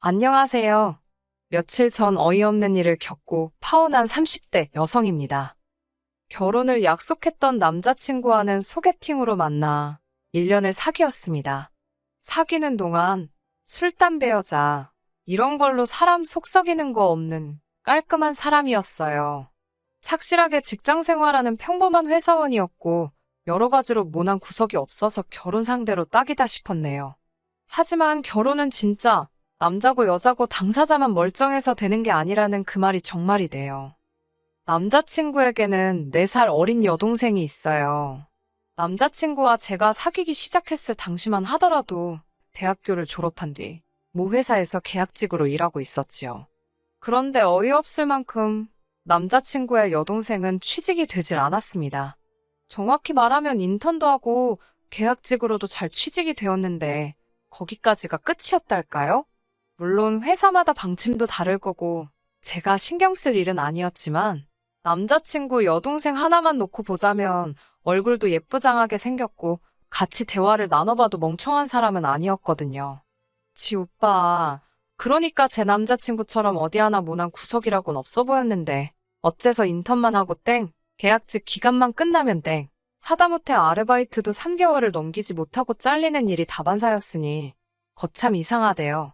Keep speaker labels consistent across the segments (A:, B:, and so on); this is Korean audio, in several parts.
A: 안녕하세요. 며칠 전 어이없는 일을 겪고 파혼한 30대 여성입니다. 결혼을 약속했던 남자친구와는 소개팅으로 만나 1년을 사귀었습니다. 사귀는 동안 술, 담배, 여자, 이런 걸로 사람 속 썩이는 거 없는 깔끔한 사람이었어요. 착실하게 직장 생활하는 평범한 회사원이었고 여러 가지로 모난 구석이 없어서 결혼 상대로 딱이다 싶었네요. 하지만 결혼은 진짜 남자고 여자고 당사자만 멀쩡해서 되는 게 아니라는 그 말이 정말이네요. 남자친구에게는 4살 어린 여동생이 있어요. 남자친구와 제가 사귀기 시작했을 당시만 하더라도 대학교를 졸업한 뒤 모 회사에서 계약직으로 일하고 있었지요. 그런데 어이없을 만큼 남자친구의 여동생은 취직이 되질 않았습니다. 정확히 말하면 인턴도 하고 계약직으로도 잘 취직이 되었는데 거기까지가 끝이었달까요? 물론 회사마다 방침도 다를 거고 제가 신경 쓸 일은 아니었지만 남자친구 여동생 하나만 놓고 보자면 얼굴도 예쁘장하게 생겼고 같이 대화를 나눠봐도 멍청한 사람은 아니었거든요. 지 오빠, 그러니까 제 남자친구처럼 어디 하나 모난 구석이라곤 없어 보였는데 어째서 인턴만 하고 땡, 계약직 기간만 끝나면 땡, 하다못해 아르바이트도 3개월을 넘기지 못하고 잘리는 일이 다반사였으니 거참 이상하대요.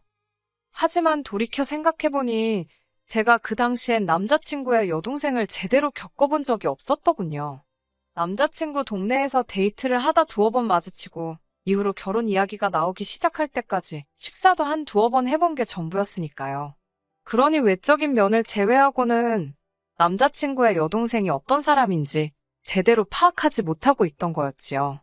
A: 하지만 돌이켜 생각해보니 제가 그 당시엔 남자친구의 여동생을 제대로 겪어본 적이 없었더군요. 남자친구 동네에서 데이트를 하다 2번 마주치고 이후로 결혼 이야기가 나오기 시작할 때까지 식사도 한 2번 해본 게 전부였으니까요. 그러니 외적인 면을 제외하고는 남자친구의 여동생이 어떤 사람인지 제대로 파악하지 못하고 있던 거였지요.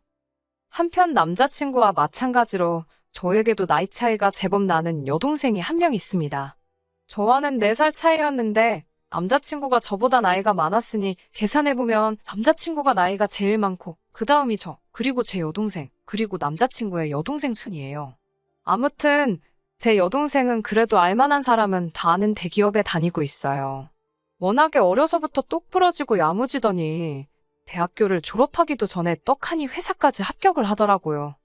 A: 한편 남자친구와 마찬가지로 저에게도 나이 차이가 제법 나는 여동생이 한 명 있습니다. 저와는 4살 차이였는데 남자친구가 저보다 나이가 많았으니 계산해보면 남자친구가 나이가 제일 많고 그 다음이 저, 그리고 제 여동생, 그리고 남자친구의 여동생 순이에요. 아무튼 제 여동생은 그래도 알만한 사람은 다 아는 대기업에 다니고 있어요. 워낙에 어려서부터 똑부러지고 야무지더니 대학교를 졸업하기도 전에 떡하니 회사까지 합격을 하더라고요.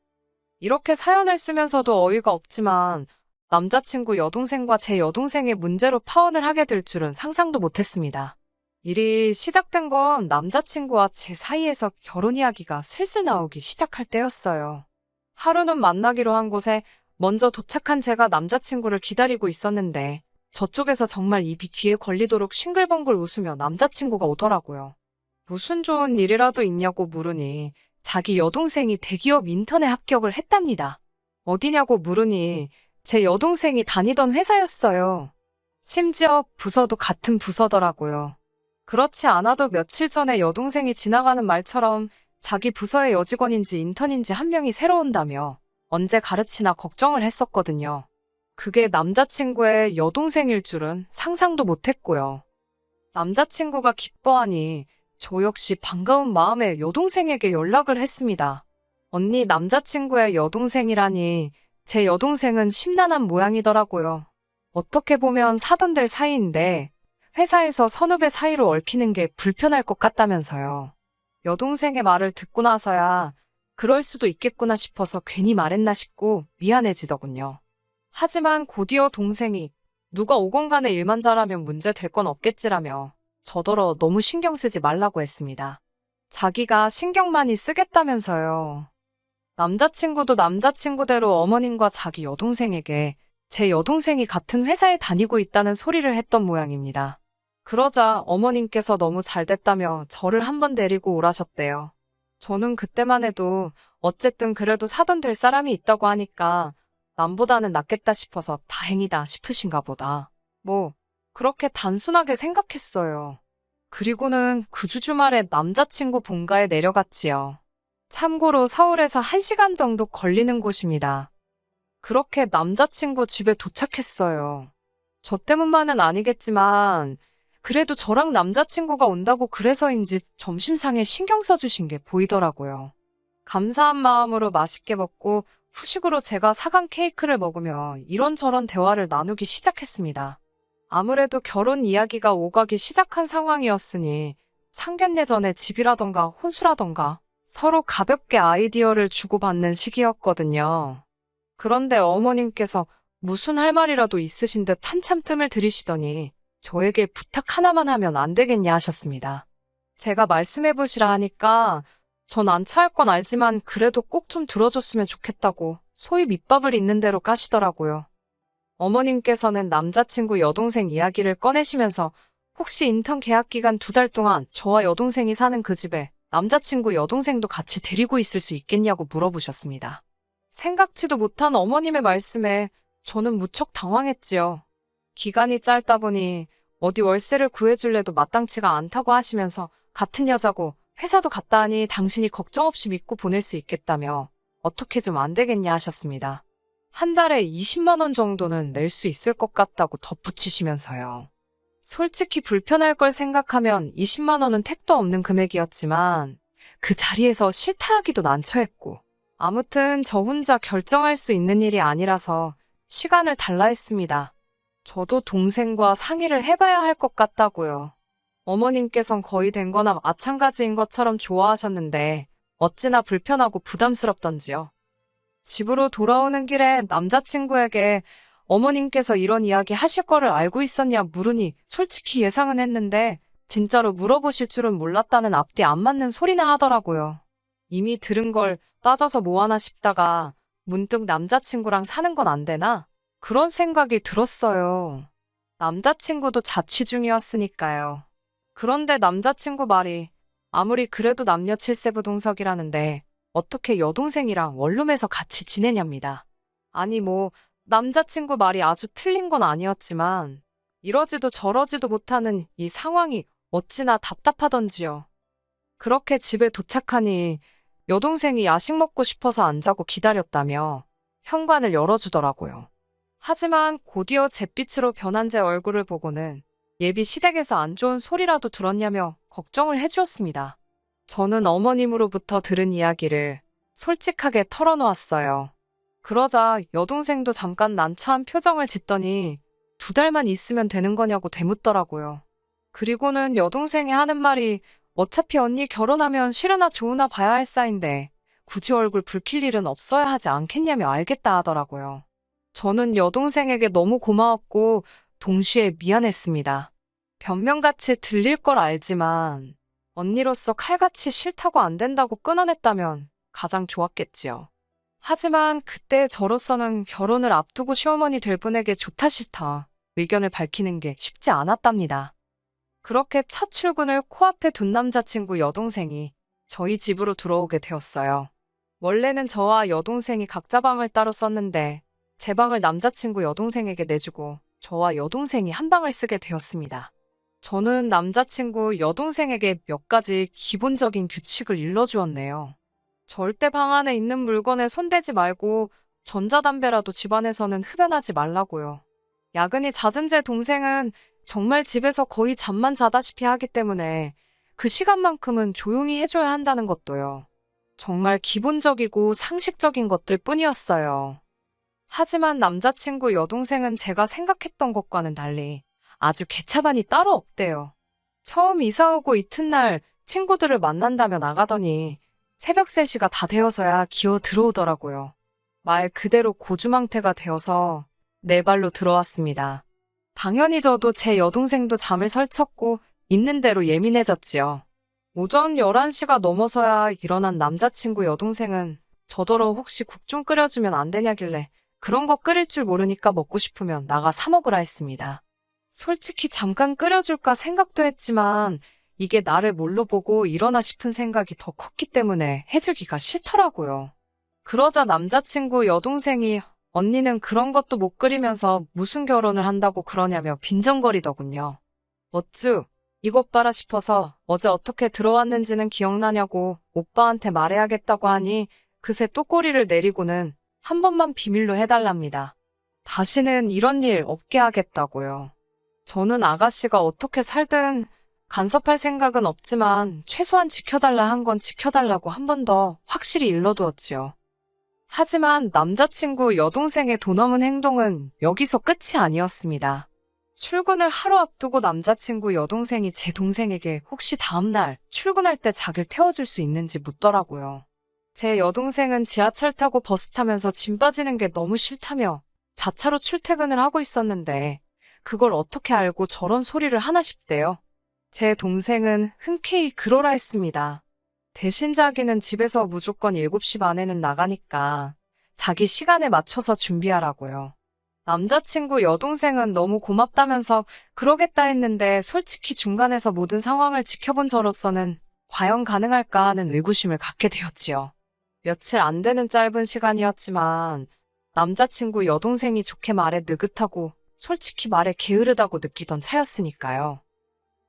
A: 이렇게 사연을 쓰면서도 어이가 없지만 남자친구 여동생과 제 여동생의 문제로 파혼을 하게 될 줄은 상상도 못했습니다. 일이 시작된 건 남자친구와 제 사이에서 결혼 이야기가 슬슬 나오기 시작할 때였어요. 하루는 만나기로 한 곳에 먼저 도착한 제가 남자친구를 기다리고 있었는데 저쪽에서 정말 입이 귀에 걸리도록 싱글벙글 웃으며 남자친구가 오더라고요. 무슨 좋은 일이라도 있냐고 물으니 자기 여동생이 대기업 인턴에 합격을 했답니다. 어디냐고 물으니 제 여동생이 다니던 회사였어요. 심지어 부서도 같은 부서더라고요. 그렇지 않아도 며칠 전에 여동생이 지나가는 말처럼 자기 부서의 여직원인지 인턴인지 한 명이 새로 온다며 언제 가르치나 걱정을 했었거든요. 그게 남자친구의 여동생일 줄은 상상도 못했고요. 남자친구가 기뻐하니 저 역시 반가운 마음에 여동생에게 연락을 했습니다. 언니 남자친구의 여동생이라니 제 여동생은 심란한 모양이더라고요. 어떻게 보면 사돈들 사이인데 회사에서 선후배 사이로 얽히는 게 불편할 것 같다면서요. 여동생의 말을 듣고 나서야 그럴 수도 있겠구나 싶어서 괜히 말했나 싶고 미안해지더군요. 하지만 곧이어 동생이 누가 오건 간에 일만 잘하면 문제 될 건 없겠지라며 저더러 너무 신경 쓰지 말라고 했습니다. 자기가 신경 많이 쓰겠다면서요. 남자친구도 남자친구대로 어머님과 자기 여동생에게 제 여동생이 같은 회사에 다니고 있다는 소리를 했던 모양입니다. 그러자 어머님께서 너무 잘 됐다며 저를 한번 데리고 오라셨대요. 저는 그때만 해도 어쨌든 그래도 사돈 될 사람이 있다고 하니까 남보다는 낫겠다 싶어서 다행이다 싶으신가 보다. 뭐 그렇게 단순하게 생각했어요. 그리고는 그 주 주말에 남자친구 본가에 내려갔지요. 참고로 서울에서 1시간 정도 걸리는 곳입니다. 그렇게 남자친구 집에 도착했어요. 저 때문만은 아니겠지만 그래도 저랑 남자친구가 온다고 그래서인지 점심상에 신경 써주신 게 보이더라고요. 감사한 마음으로 맛있게 먹고 후식으로 제가 사간 케이크를 먹으며 이런저런 대화를 나누기 시작했습니다. 아무래도 결혼 이야기가 오가기 시작한 상황이었으니 상견례 전에 집이라던가 혼수라던가 서로 가볍게 아이디어를 주고받는 시기였거든요. 그런데 어머님께서 무슨 할 말이라도 있으신 듯 한참 뜸을 들이시더니 저에게 부탁 하나만 하면 안 되겠냐 하셨습니다. 제가 말씀해 보시라 하니까 전 안 차할 건 알지만 그래도 꼭 좀 들어줬으면 좋겠다고 소위 밑밥을 있는 대로 까시더라고요. 어머님께서는 남자친구 여동생 이야기를 꺼내시면서 혹시 인턴 계약 기간 2달 동안 저와 여동생이 사는 그 집에 남자친구 여동생도 같이 데리고 있을 수 있겠냐고 물어보셨습니다. 생각지도 못한 어머님의 말씀에 저는 무척 당황했지요. 기간이 짧다 보니 어디 월세를 구해줄래도 마땅치가 않다고 하시면서 같은 여자고 회사도 갔다 하니 당신이 걱정 없이 믿고 보낼 수 있겠다며 어떻게 좀 안 되겠냐 하셨습니다. 한 달에 20만 원 정도는 낼 수 있을 것 같다고 덧붙이시면서요. 솔직히 불편할 걸 생각하면 20만 원은 택도 없는 금액이었지만 그 자리에서 싫다 하기도 난처했고 아무튼 저 혼자 결정할 수 있는 일이 아니라서 시간을 달라 했습니다. 저도 동생과 상의를 해봐야 할 것 같다고요. 어머님께선 거의 된 거나 마찬가지인 것처럼 좋아하셨는데 어찌나 불편하고 부담스럽던지요. 집으로 돌아오는 길에 남자친구에게 어머님께서 이런 이야기 하실 거를 알고 있었냐 물으니 솔직히 예상은 했는데 진짜로 물어보실 줄은 몰랐다는 앞뒤 안 맞는 소리나 하더라고요. 이미 들은 걸 따져서 뭐하나 싶다가 문득 남자친구랑 사는 건 안 되나? 그런 생각이 들었어요. 남자친구도 자취 중이었으니까요. 그런데 남자친구 말이 아무리 그래도 남녀 7세부 동석이라는데 어떻게 여동생이랑 원룸에서 같이 지내냐입니다. 아니 남자친구 말이 아주 틀린 건 아니었지만 이러지도 저러지도 못하는 이 상황이 어찌나 답답하던지요. 그렇게 집에 도착하니 여동생이 야식 먹고 싶어서 안 자고 기다렸다며 현관을 열어주더라고요. 하지만 곧이어 잿빛으로 변한 제 얼굴을 보고는 예비 시댁에서 안 좋은 소리라도 들었냐며 걱정을 해주었습니다. 저는 어머님으로부터 들은 이야기를 솔직하게 털어놓았어요. 그러자 여동생도 잠깐 난처한 표정을 짓더니 2달만 있으면 되는 거냐고 되묻더라고요. 그리고는 여동생이 하는 말이 어차피 언니 결혼하면 싫으나 좋으나 봐야 할 사이인데 굳이 얼굴 붉힐 일은 없어야 하지 않겠냐며 알겠다 하더라고요. 저는 여동생에게 너무 고마웠고 동시에 미안했습니다. 변명같이 들릴 걸 알지만 언니로서 칼같이 싫다고 안 된다고 끊어냈다면 가장 좋았겠지요. 하지만 그때 저로서는 결혼을 앞두고 시어머니 될 분에게 좋다 싫다 의견을 밝히는 게 쉽지 않았답니다. 그렇게 첫 출근을 코앞에 둔 남자친구 여동생이 저희 집으로 들어오게 되었어요. 원래는 저와 여동생이 각자 방을 따로 썼는데 제 방을 남자친구 여동생에게 내주고 저와 여동생이 한 방을 쓰게 되었습니다. 저는 남자친구 여동생에게 몇 가지 기본적인 규칙을 일러주었네요. 절대 방 안에 있는 물건에 손대지 말고 전자담배라도 집안에서는 흡연하지 말라고요. 야근이 잦은 제 동생은 정말 집에서 거의 잠만 자다시피 하기 때문에 그 시간만큼은 조용히 해줘야 한다는 것도요. 정말 기본적이고 상식적인 것들 뿐이었어요. 하지만 남자친구 여동생은 제가 생각했던 것과는 달리 아주 개차반이 따로 없대요. 처음 이사 오고 이튿날 친구들을 만난다며 나가더니 새벽 3시가 다 되어서야 기어 들어오더라고요. 말 그대로 고주망태가 되어서 네 발로 들어왔습니다. 당연히 저도 제 여동생도 잠을 설쳤고 있는 대로 예민해졌지요. 오전 11시가 넘어서야 일어난 남자친구 여동생은 저더러 혹시 국 좀 끓여주면 안 되냐길래 그런 거 끓일 줄 모르니까 먹고 싶으면 나가 사 먹으라 했습니다. 솔직히 잠깐 끓여줄까 생각도 했지만 이게 나를 뭘로 보고 이러나 싶은 생각이 더 컸기 때문에 해주기가 싫더라고요. 그러자 남자친구 여동생이 언니는 그런 것도 못 끓이면서 무슨 결혼을 한다고 그러냐며 빈정거리더군요. 어쭈, 이것 봐라 싶어서 어제 어떻게 들어왔는지는 기억나냐고 오빠한테 말해야겠다고 하니 그새 또 꼬리를 내리고는 한 번만 비밀로 해달랍니다. 다시는 이런 일 없게 하겠다고요. 저는 아가씨가 어떻게 살든 간섭할 생각은 없지만 최소한 지켜달라 한 건 지켜달라고 한 번 더 확실히 일러두었지요. 하지만 남자친구 여동생의 도넘은 행동은 여기서 끝이 아니었습니다. 출근을 하루 앞두고 남자친구 여동생이 제 동생에게 혹시 다음날 출근할 때 자기를 태워줄 수 있는지 묻더라고요. 제 여동생은 지하철 타고 버스 타면서 짐 빠지는 게 너무 싫다며 자차로 출퇴근을 하고 있었는데 그걸 어떻게 알고 저런 소리를 하나 싶대요. 제 동생은 흔쾌히 그러라 했습니다. 대신 자기는 집에서 무조건 7시 반에는 나가니까 자기 시간에 맞춰서 준비하라고요. 남자친구 여동생은 너무 고맙다면서 그러겠다 했는데 솔직히 중간에서 모든 상황을 지켜본 저로서는 과연 가능할까 하는 의구심을 갖게 되었지요. 며칠 안 되는 짧은 시간이었지만 남자친구 여동생이 좋게 말해 느긋하고 솔직히 말해 게으르다고 느끼던 차였으니까요.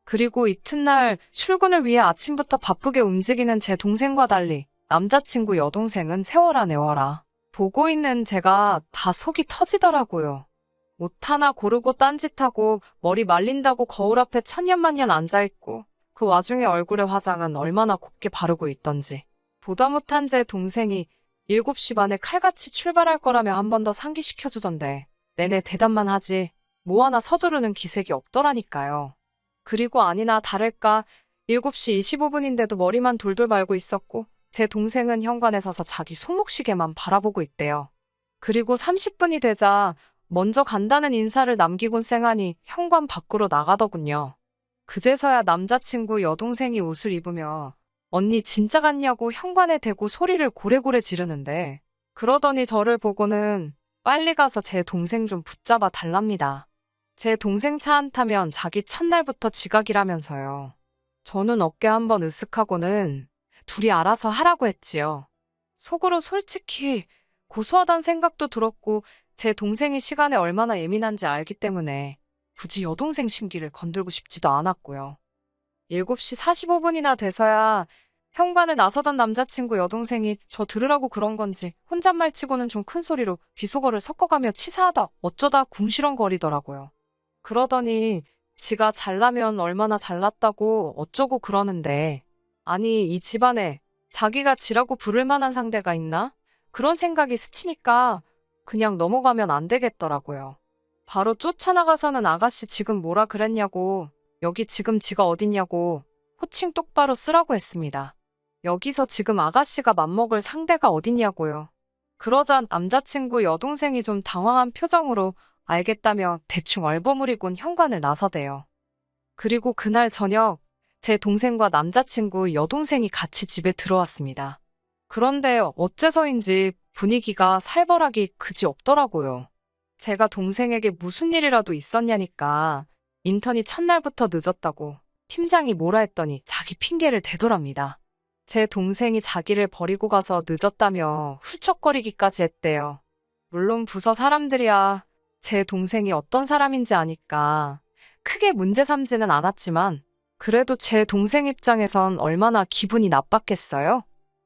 A: 그리고 이튿날 출근을 위해 아침부터 바쁘게 움직이는 제 동생과 달리 남자친구 여동생은 세워라 내워라 보고 있는 제가 다 속이 터지더라고요. 옷 하나 고르고 딴짓하고 머리 말린다고 거울 앞에 천년만년 앉아있고 그 와중에 얼굴에 화장은 얼마나 곱게 바르고 있던지. 보다 못한 제 동생이 7시 반에 칼같이 출발할 거라며 한 번 더 상기시켜주던데 내내 대답만 하지 뭐 하나 서두르는 기색이 없더라니까요. 그리고 아니나 다를까 7시 25분인데도 머리만 돌돌 말고 있었고 제 동생은 현관에 서서 자기 손목시계만 바라보고 있대요. 그리고 30분이 되자 먼저 간다는 인사를 남기곤 쌩하니 현관 밖으로 나가더군요. 그제서야 남자친구 여동생이 옷을 입으며 언니 진짜 갔냐고 현관에 대고 소리를 고래고래 지르는데 그러더니 저를 보고는 빨리 가서 제 동생 좀 붙잡아 달랍니다. 제 동생 차 안 타면 자기 첫날부터 지각이라면서요. 저는 어깨 한번 으쓱하고는 둘이 알아서 하라고 했지요. 속으로 솔직히 고소하단 생각도 들었고 제 동생이 시간에 얼마나 예민한지 알기 때문에 굳이 여동생 심기를 건들고 싶지도 않았고요. 7시 45분이나 돼서야 현관을 나서던 남자친구 여동생이 저 들으라고 그런 건지 혼잣말 치고는 좀 큰 소리로 비속어를 섞어가며 치사하다 어쩌다 궁시렁거리더라고요. 그러더니 지가 잘나면 얼마나 잘났다고 어쩌고 그러는데 아니 이 집안에 자기가 지라고 부를 만한 상대가 있나? 그런 생각이 스치니까 그냥 넘어가면 안 되겠더라고요. 바로 쫓아나가서는 아가씨 지금 뭐라 그랬냐고 여기 지금 지가 어딨냐고 호칭 똑바로 쓰라고 했습니다. 여기서 지금 아가씨가 맘먹을 상대가 어딨냐고요. 그러자 남자친구 여동생이 좀 당황한 표정으로 알겠다며 대충 얼버무리곤 현관을 나서대요. 그리고 그날 저녁 제 동생과 남자친구 여동생이 같이 집에 들어왔습니다. 그런데 어째서인지 분위기가 살벌하기 그지 없더라고요. 제가 동생에게 무슨 일이라도 있었냐니까 인턴이 첫날부터 늦었다고 팀장이 뭐라 했더니 자기 핑계를 대더랍니다. 제 동생이 자기를 버리고 가서 늦었다며 훌쩍거리기까지 했대요. 물론 부서 사람들이야 제 동생이 어떤 사람인지 아니까 크게 문제 삼지는 않았지만 그래도 제 동생 입장에선 얼마나 기분이 나빴겠어요?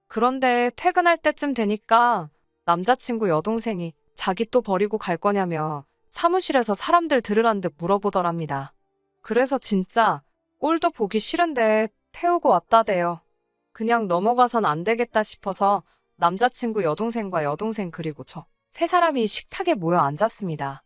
A: 그런데 퇴근할 때쯤 되니까 남자친구 여동생이 자기 또 버리고 갈 거냐며 사무실에서 사람들 들으란 듯 물어보더랍니다. 그래서 진짜 꼴도 보기 싫은데 태우고 왔다대요. 그냥 넘어가선 안 되겠다 싶어서 남자친구 여동생과 여동생 그리고 저 세 사람이 식탁에 모여 앉았습니다.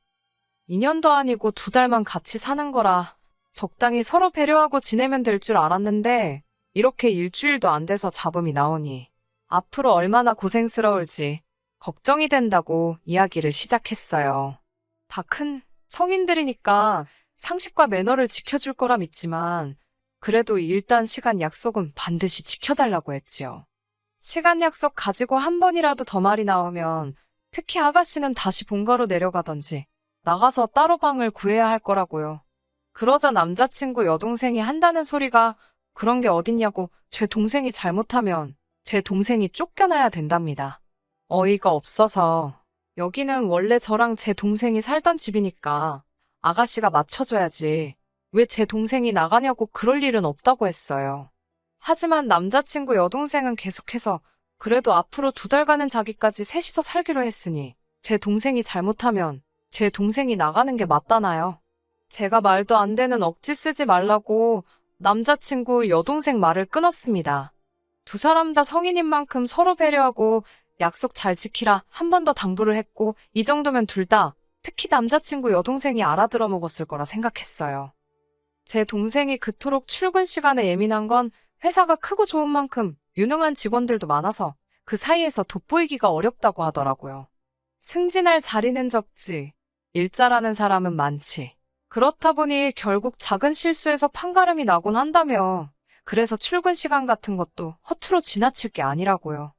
A: 2년도 아니고 2달만 같이 사는 거라 적당히 서로 배려하고 지내면 될 줄 알았는데 이렇게 일주일도 안 돼서 잡음이 나오니 앞으로 얼마나 고생스러울지 걱정이 된다고 이야기를 시작했어요. 다 큰 성인들이니까 상식과 매너를 지켜줄 거라 믿지만 그래도 일단 시간 약속은 반드시 지켜달라고 했지요. 시간 약속 가지고 한 번이라도 더 말이 나오면 특히 아가씨는 다시 본가로 내려가던지 나가서 따로 방을 구해야 할 거라고요. 그러자 남자친구 여동생이 한다는 소리가 그런 게 어딨냐고 제 동생이 잘못하면 제 동생이 쫓겨나야 된답니다. 어이가 없어서 여기는 원래 저랑 제 동생이 살던 집이니까 아가씨가 맞춰줘야지 왜 제 동생이 나가냐고 그럴 일은 없다고 했어요. 하지만 남자친구 여동생은 계속해서 그래도 앞으로 2달간은 자기까지 셋이서 살기로 했으니 제 동생이 잘못하면 제 동생이 나가는 게 맞다나요? 제가 말도 안 되는 억지 쓰지 말라고 남자친구 여동생 말을 끊었습니다. 두 사람 다 성인인 만큼 서로 배려하고 약속 잘 지키라 한 번 더 당부를 했고 이 정도면 둘 다 특히 남자친구 여동생이 알아들어 먹었을 거라 생각했어요. 제 동생이 그토록 출근 시간에 예민한 건 회사가 크고 좋은 만큼 유능한 직원들도 많아서 그 사이에서 돋보이기가 어렵다고 하더라고요. 승진할 자리는 적지, 일자라는 사람은 많지. 그렇다 보니 결국 작은 실수에서 판가름이 나곤 한다며. 그래서 출근 시간 같은 것도 허투루 지나칠 게 아니라고요.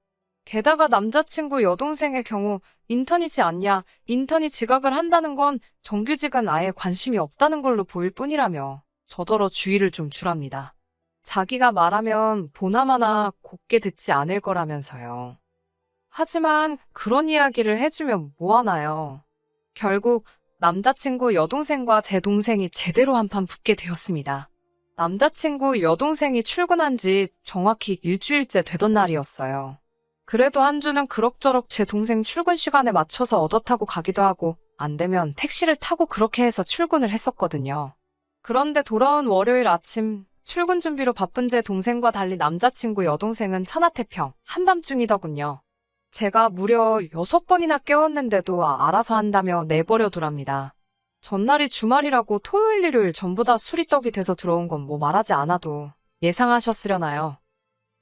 A: 게다가 남자친구 여동생의 경우 인턴이지 않냐, 인턴이 지각을 한다는 건 정규직은 아예 관심이 없다는 걸로 보일 뿐이라며 저더러 주의를 좀 주랍니다. 자기가 말하면 보나마나 곱게 듣지 않을 거라면서요. 하지만 그런 이야기를 해주면 뭐하나요? 결국 남자친구 여동생과 제 동생이 제대로 한판 붙게 되었습니다. 남자친구 여동생이 출근한 지 정확히 일주일째 되던 날이었어요. 그래도 한 주는 그럭저럭 제 동생 출근 시간에 맞춰서 얻어 타고 가기도 하고 안 되면 택시를 타고 그렇게 해서 출근을 했었거든요. 그런데 돌아온 월요일 아침 출근 준비로 바쁜 제 동생과 달리 남자친구 여동생은 천하태평 한밤중이더군요. 제가 무려 6번이나 깨웠는데도 알아서 한다며 내버려 두랍니다. 전날이 주말이라고 토요일 일요일 전부 다 술이 떡이 돼서 들어온 건 뭐 말하지 않아도 예상하셨으려나요.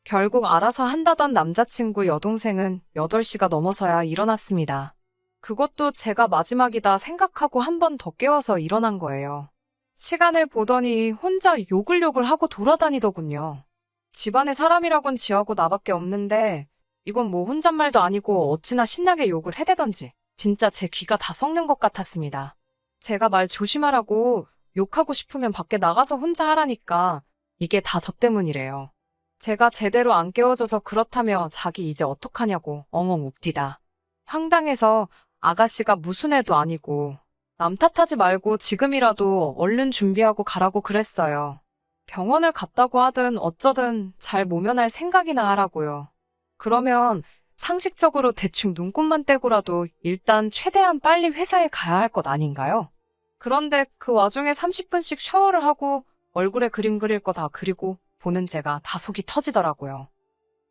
A: 결국 알아서 한다던 남자친구 여동생은 8시가 넘어서야 일어났습니다. 그것도 제가 마지막이다 생각하고 한 번 더 깨워서 일어난 거예요. 시간을 보더니 혼자 욕을 하고 돌아다니더군요. 집안에 사람이라곤 지하고 나밖에 없는데 이건 뭐 혼잣말도 아니고 어찌나 신나게 욕을 해대던지 진짜 제 귀가 다 썩는 것 같았습니다. 제가 말 조심하라고 욕하고 싶으면 밖에 나가서 혼자 하라니까 이게 다 저 때문이래요. 제가 제대로 안 깨워줘서 그렇다며 자기 이제 어떡하냐고 엉엉 웁디다. 황당해서 아가씨가 무슨 애도 아니고 남 탓하지 말고 지금이라도 얼른 준비하고 가라고 그랬어요. 병원을 갔다고 하든 어쩌든 잘 모면할 생각이나 하라고요. 그러면 상식적으로 대충 눈곱만 떼고라도 일단 최대한 빨리 회사에 가야 할 것 아닌가요? 그런데 그 와중에 30분씩 샤워를 하고 얼굴에 그림 그릴 거 다 그리고 보는 제가 다 속이 터지더라고요.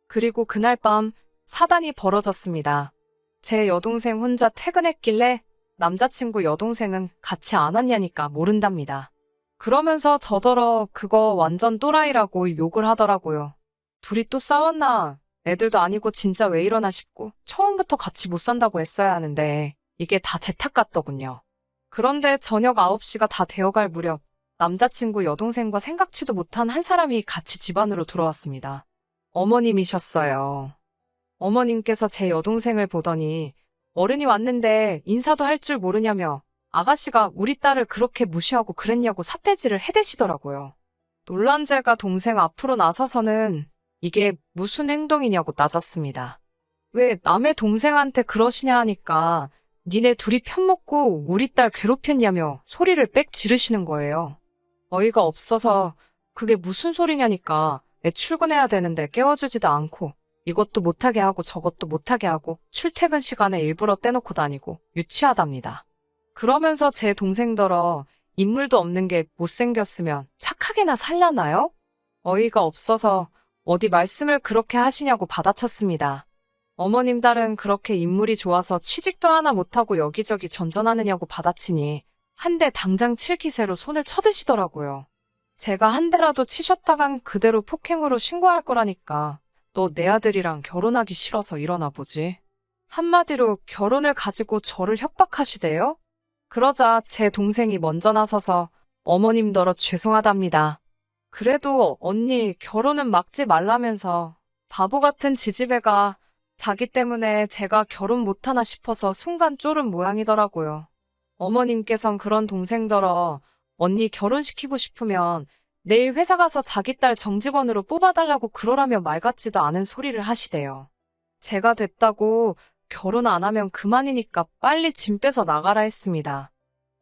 A: 그리고 그날 밤 사단이 벌어졌습니다. 제 여동생 혼자 퇴근했길래 남자친구 여동생은 같이 안 왔냐니까 모른답니다. 그러면서 저더러 그거 완전 또라이라고 욕을 하더라고요. 둘이 또 싸웠나? 애들도 아니고 진짜 왜 이러나 싶고 처음부터 같이 못 산다고 했어야 하는데 이게 다 제 탓 같더군요. 그런데 저녁 9시가 다 되어갈 무렵 남자친구 여동생과 생각지도 못한 한 사람이 같이 집 안으로 들어왔습니다. 어머님이셨어요. 어머님께서 제 여동생을 보더니 어른이 왔는데 인사도 할 줄 모르냐며 아가씨가 우리 딸을 그렇게 무시하고 그랬냐고 삿대질을 해대시더라고요. 놀란 제가 동생 앞으로 나서서는 이게 무슨 행동이냐고 따졌습니다. 왜 남의 동생한테 그러시냐 하니까 니네 둘이 편먹고 우리 딸 괴롭혔냐며 소리를 빽 지르시는 거예요. 어이가 없어서 그게 무슨 소리냐니까 애 출근해야 되는데 깨워주지도 않고 이것도 못하게 하고 저것도 못하게 하고 출퇴근 시간에 일부러 떼놓고 다니고 유치하답니다. 그러면서 제 동생더러 인물도 없는 게 못생겼으면 착하게나 살라나요? 어이가 없어서 어디 말씀을 그렇게 하시냐고 받아쳤습니다. 어머님 딸은 그렇게 인물이 좋아서 취직도 하나 못하고 여기저기 전전하느냐고 받아치니 한 대 당장 칠 기세로 손을 쳐드시더라고요. 제가 한 대라도 치셨다간 그대로 폭행으로 신고할 거라니까 너 내 아들이랑 결혼하기 싫어서 일어나 보지. 한마디로 결혼을 가지고 저를 협박하시대요? 그러자 제 동생이 먼저 나서서 어머님더러 죄송하답니다. 그래도 언니 결혼은 막지 말라면서 바보 같은 지지배가 자기 때문에 제가 결혼 못하나 싶어서 순간 쫄은 모양이더라고요. 어머님께선 그런 동생더러 언니 결혼시키고 싶으면 내일 회사 가서 자기 딸 정직원으로 뽑아달라고 그러라며 말 같지도 않은 소리를 하시대요. 제가 됐다고 결혼 안 하면 그만이니까 빨리 짐 빼서 나가라 했습니다.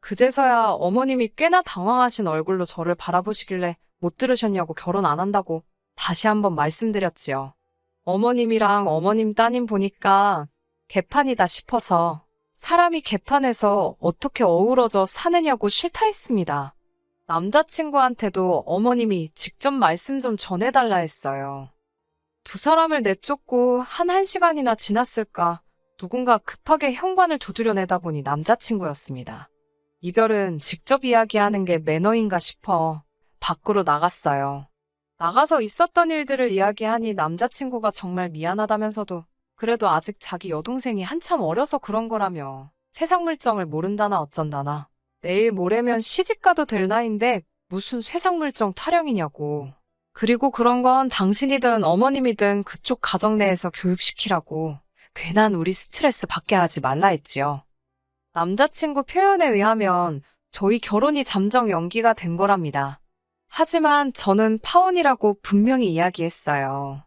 A: 그제서야 어머님이 꽤나 당황하신 얼굴로 저를 바라보시길래 못 들으셨냐고 결혼 안 한다고 다시 한번 말씀드렸지요. 어머님이랑 어머님 따님 보니까 개판이다 싶어서 사람이 개판에서 어떻게 어우러져 사느냐고 싫다 했습니다. 남자친구한테도 어머님이 직접 말씀 좀 전해달라 했어요. 두 사람을 내쫓고 한 1시간이나 지났을까 누군가 급하게 현관을 두드려내다 보니 남자친구였습니다. 이별은 직접 이야기하는 게 매너인가 싶어 밖으로 나갔어요. 나가서 있었던 일들을 이야기하니 남자친구가 정말 미안하다면서도 그래도 아직 자기 여동생이 한참 어려서 그런 거라며 세상 물정을 모른다나 어쩐다나. 내일 모레면 시집가도 될 나이인데 무슨 세상 물정 타령이냐고. 그리고 그런 건 당신이든 어머님이든 그쪽 가정 내에서 교육시키라고. 괜한 우리 스트레스 받게 하지 말라 했지요. 남자친구 표현에 의하면 저희 결혼이 잠정 연기가 된 거랍니다. 하지만 저는 파혼이라고 분명히 이야기했어요.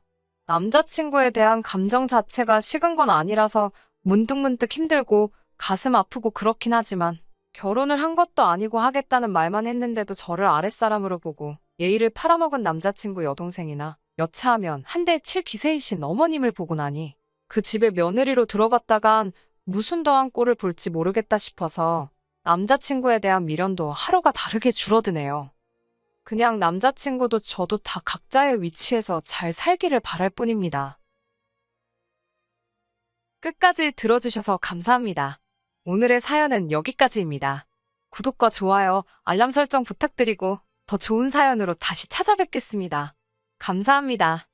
A: 남자친구에 대한 감정 자체가 식은 건 아니라서 문득문득 힘들고 가슴 아프고 그렇긴 하지만 결혼을 한 것도 아니고 하겠다는 말만 했는데도 저를 아랫사람으로 보고 예의를 팔아먹은 남자친구 여동생이나 여차하면 한 대 칠 기세이신 어머님을 보고 나니 그 집에 며느리로 들어갔다간 무슨 더한 꼴을 볼지 모르겠다 싶어서 남자친구에 대한 미련도 하루가 다르게 줄어드네요. 그냥 남자친구도 저도 다 각자의 위치에서 잘 살기를 바랄 뿐입니다. 끝까지 들어주셔서 감사합니다. 오늘의 사연은 여기까지입니다. 구독과 좋아요, 알람 설정 부탁드리고 더 좋은 사연으로 다시 찾아뵙겠습니다. 감사합니다.